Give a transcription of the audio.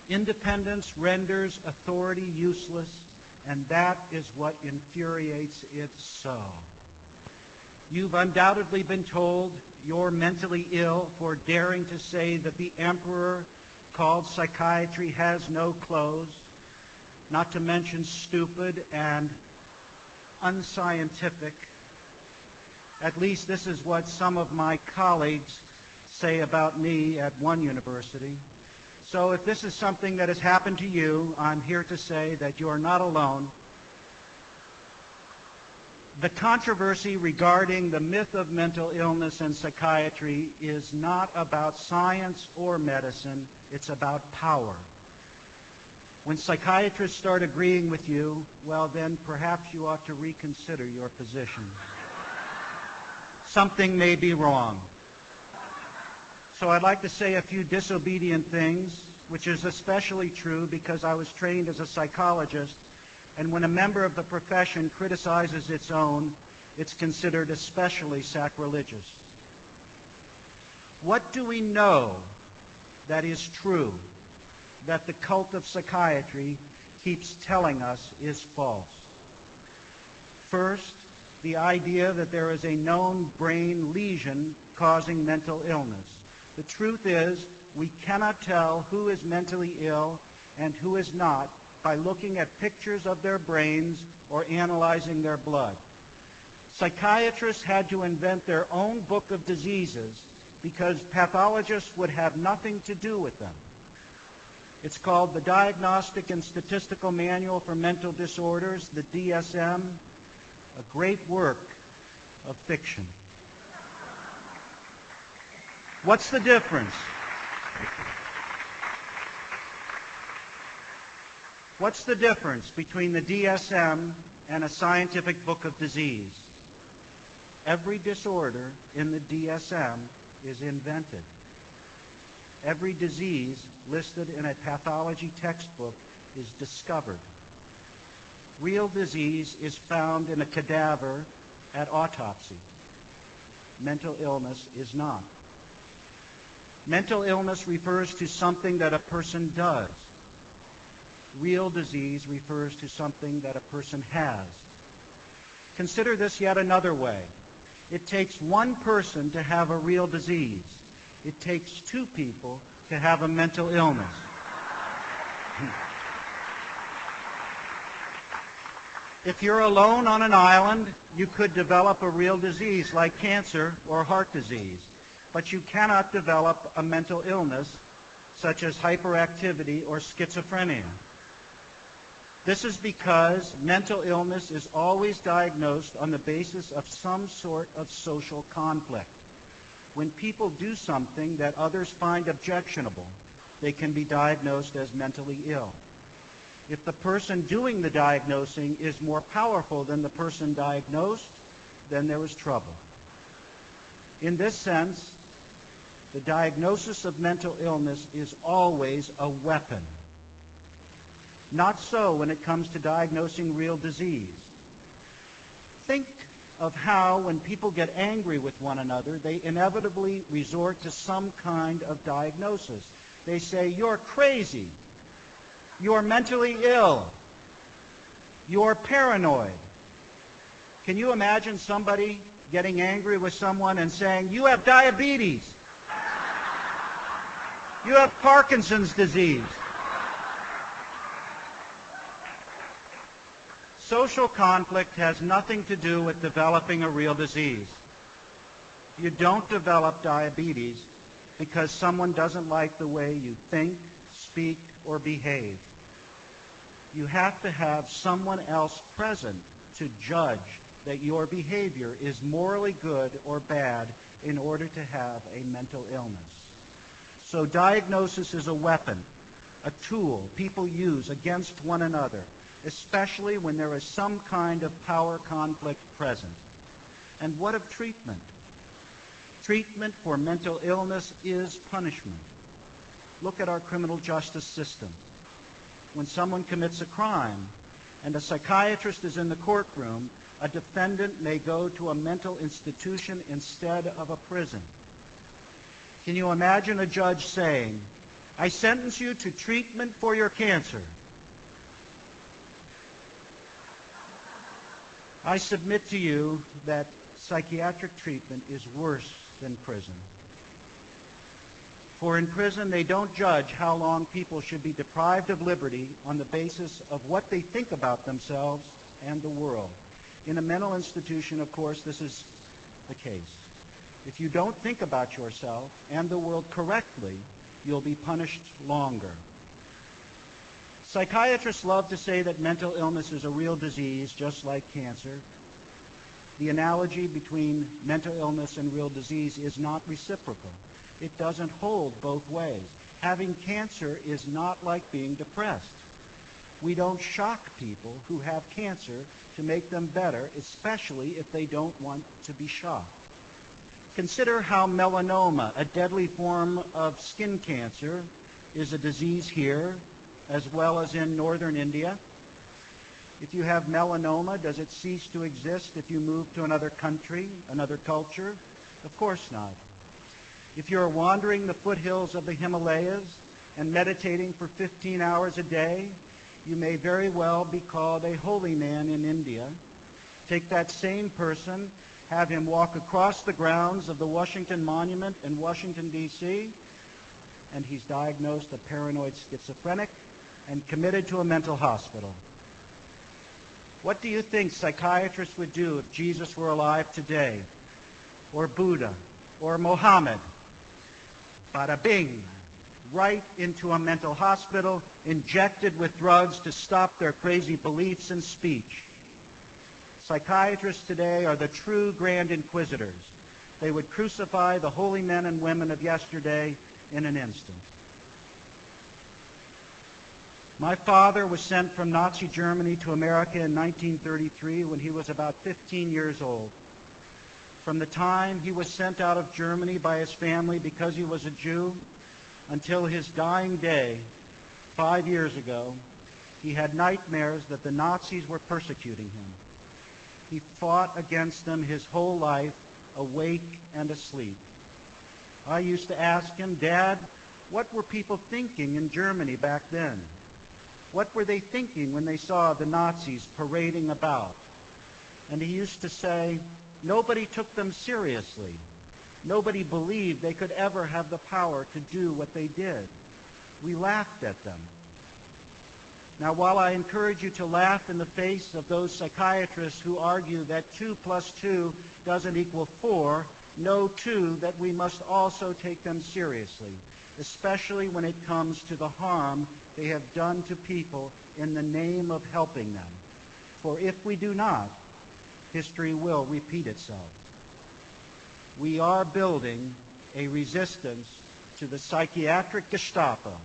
Independence renders authority useless, and that is what infuriates it so. You've undoubtedly been told you're mentally ill for daring to say that the emperor called psychiatry has no clothes, not to mention stupid and unscientific. At least this is what some of my colleagues say about me at one university. So if this is something that has happened to you, I'm here to say that you're not alone. The controversy regarding the myth of mental illness and psychiatry is not about science or medicine, it's about power. When psychiatrists start agreeing with you, well then perhaps you ought to reconsider your position. Something may be wrong. So I'd like to say a few disobedient things, which is especially true because I was trained as a psychologist, and when a member of the profession criticizes its own, it's considered especially sacrilegious. What do we know that is true, that the cult of psychiatry keeps telling us is false? First, the idea that there is a known brain lesion causing mental illness. The truth is, we cannot tell who is mentally ill and who is not by looking at pictures of their brains or analyzing their blood. Psychiatrists had to invent their own book of diseases because pathologists would have nothing to do with them. It's called the Diagnostic and Statistical Manual for Mental Disorders, the DSM, a great work of fiction. What's the difference? What's the difference between the DSM and a scientific book of disease? Every disorder in the DSM is invented. Every disease listed in a pathology textbook is discovered. Real disease is found in a cadaver at autopsy. Mental illness is not. Mental illness refers to something that a person does. Real disease refers to something that a person has. Consider this yet another way. It takes one person to have a real disease. It takes two people to have a mental illness. If you're alone on an island, you could develop a real disease like cancer or heart disease, but you cannot develop a mental illness such as hyperactivity or schizophrenia. This is because mental illness is always diagnosed on the basis of some sort of social conflict. When people do something that others find objectionable, they can be diagnosed as mentally ill. If the person doing the diagnosing is more powerful than the person diagnosed, then there is trouble. In this sense, the diagnosis of mental illness is always a weapon. Not so when it comes to diagnosing real disease. Think of how when people get angry with one another, they inevitably resort to some kind of diagnosis. They say, "You're crazy. You're mentally ill. You're paranoid." Can you imagine somebody getting angry with someone and saying, "You have diabetes. You have Parkinson's disease"? Social conflict has nothing to do with developing a real disease. You don't develop diabetes because someone doesn't like the way you think, speak, or behave. You have to have someone else present to judge that your behavior is morally good or bad in order to have a mental illness. So diagnosis is a weapon, a tool people use against one another, especially when there is some kind of power conflict present. And what of treatment? Treatment for mental illness is punishment. Look at our criminal justice system. When someone commits a crime and a psychiatrist is in the courtroom, a defendant may go to a mental institution instead of a prison. Can you imagine a judge saying, I sentence you to treatment for your cancer. I submit to you that psychiatric treatment is worse than prison. For in prison, they don't judge how long people should be deprived of liberty on the basis of what they think about themselves and the world. In a mental institution, of course, this is the case. If you don't think about yourself and the world correctly, you'll be punished longer. Psychiatrists love to say that mental illness is a real disease, just like cancer. The analogy between mental illness and real disease is not reciprocal. It doesn't hold both ways. Having cancer is not like being depressed. We don't shock people who have cancer to make them better, especially if they don't want to be shocked. Consider how melanoma, a deadly form of skin cancer, is a disease here as well as in northern India. If you have melanoma, does it cease to exist if you move to another country, another culture? Of course not. If you're wandering the foothills of the Himalayas and meditating for 15 hours a day, you may very well be called a holy man in India. Take that same person, have him walk across the grounds of the Washington Monument in Washington, D.C., and he's diagnosed a paranoid schizophrenic and committed to a mental hospital. What do you think psychiatrists would do if Jesus were alive today, or Buddha, or Mohammed? Bada bing, right into a mental hospital, injected with drugs to stop their crazy beliefs and speech. Psychiatrists today are the true grand inquisitors. They would crucify the holy men and women of yesterday in an instant. My father was sent from Nazi Germany to America in 1933 when he was about 15 years old. From the time he was sent out of Germany by his family because he was a Jew until his dying day 5 years ago, he had nightmares that the Nazis were persecuting him. He fought against them his whole life, awake and asleep. I used to ask him, "Dad, what were people thinking in Germany back then? What were they thinking when they saw the Nazis parading about?" And he used to say, "Nobody took them seriously. Nobody believed they could ever have the power to do what they did. We laughed at them." Now, while I encourage you to laugh in the face of those psychiatrists who argue that 2 + 2 doesn't equal 4, know too that we must also take them seriously, especially when it comes to the harm they have done to people in the name of helping them. For if we do not, history will repeat itself. We are building a resistance to the psychiatric Gestapo